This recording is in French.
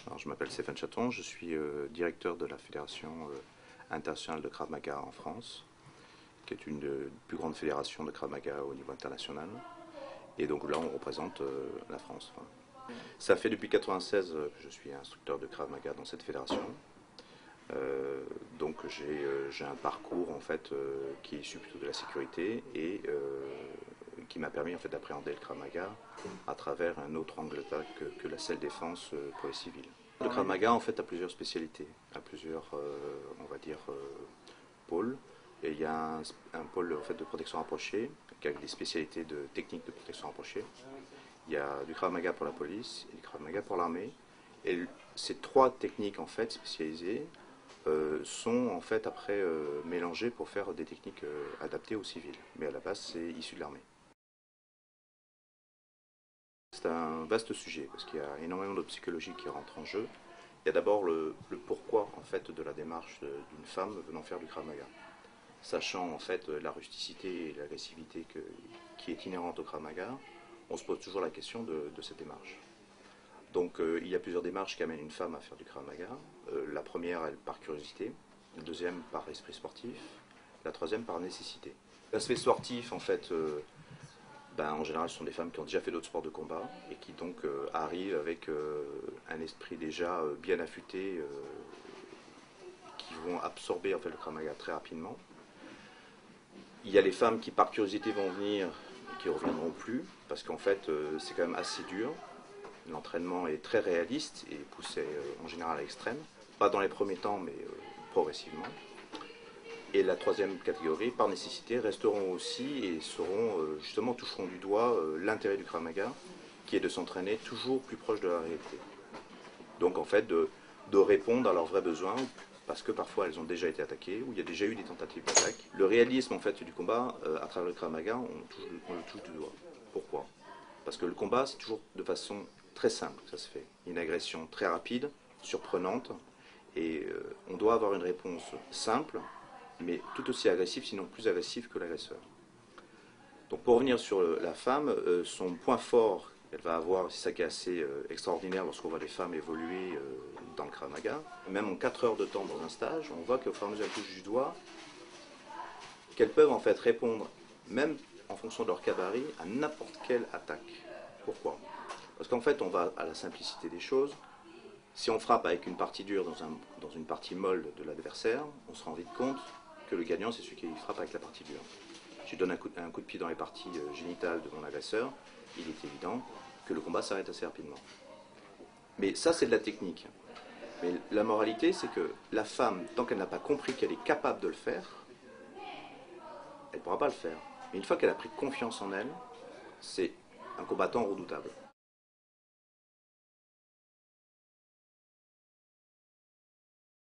Alors, je m'appelle Stéphane Chaton, je suis directeur de la Fédération internationale de Krav Maga en France, qui est une des plus grandes fédérations de Krav Maga au niveau international. Et donc là, on représente la France. Ça fait depuis 1996 que je suis instructeur de Krav Maga dans cette fédération. Donc j'ai un parcours en fait qui est issu plutôt de la sécurité et qui m'a permis en fait d'appréhender le Krav Maga à travers un autre angle d'attaque que la self-défense pour les civils. Le Krav Maga en fait a plusieurs spécialités, a plusieurs on va dire pôles. Et il y a un pôle en fait, de protection rapprochée avec des spécialités de techniques de protection rapprochée. Il y a du Krav Maga pour la police et du Krav Maga pour l'armée. Et ces trois techniques en fait spécialisées sont en fait après mélangées pour faire des techniques adaptées aux civils. Mais à la base, c'est issu de l'armée. C'est un vaste sujet parce qu'il y a énormément de psychologie qui rentre en jeu. Il y a d'abord le pourquoi en fait de la démarche d'une femme venant faire du Krav Maga. Sachant en fait la rusticité et l'agressivité qui est inhérente au Krav Maga, on se pose toujours la question de cette démarche. Donc il y a plusieurs démarches qui amènent une femme à faire du Krav Maga. La première, elle par curiosité, la deuxième par esprit sportif, la troisième par nécessité. L'aspect sportif, en fait, en général, ce sont des femmes qui ont déjà fait d'autres sports de combat et qui donc arrivent avec un esprit déjà bien affûté, qui vont absorber en fait, le Krav Maga très rapidement. Il y a les femmes qui par curiosité vont venir et qui ne reviendront plus, parce qu'en fait c'est quand même assez dur. L'entraînement est très réaliste et poussé en général à l'extrême. Pas dans les premiers temps, mais progressivement. Et la troisième catégorie, par nécessité, resteront aussi et justement toucheront du doigt l'intérêt du Krav Maga, qui est de s'entraîner toujours plus proche de la réalité. Donc en fait de répondre à leurs vrais besoins, parce que parfois elles ont déjà été attaquées, ou il y a déjà eu des tentatives d'attaque. Le réalisme en fait du combat, à travers le Krav Maga, on le touche du doigt. Pourquoi? Parce que le combat, c'est toujours de façon très simple que ça se fait. Une agression très rapide, surprenante, et on doit avoir une réponse simple, mais tout aussi agressive, sinon plus agressive que l'agresseur. Donc pour revenir sur la femme, son point fort qu'elle va avoir, c'est ça qui est assez extraordinaire lorsqu'on voit les femmes évoluer dans le Krav Maga. Même en 4 heures de temps dans un stage, on voit qu'au fur et à mesure qu'elles touchent du doigt, qu'elles peuvent en fait répondre, même en fonction de leur gabarit, à n'importe quelle attaque. Pourquoi? Parce qu'en fait, on va à la simplicité des choses. Si on frappe avec une partie dure dans une partie molle de l'adversaire, on se rend vite compte que le gagnant, c'est celui qui frappe avec la partie dure. Si je donne un coup de pied dans les parties génitales de mon agresseur, il est évident que le combat s'arrête assez rapidement. Mais ça, c'est de la technique. Mais la moralité, c'est que la femme, tant qu'elle n'a pas compris qu'elle est capable de le faire, elle ne pourra pas le faire. Mais une fois qu'elle a pris confiance en elle, c'est un combattant redoutable.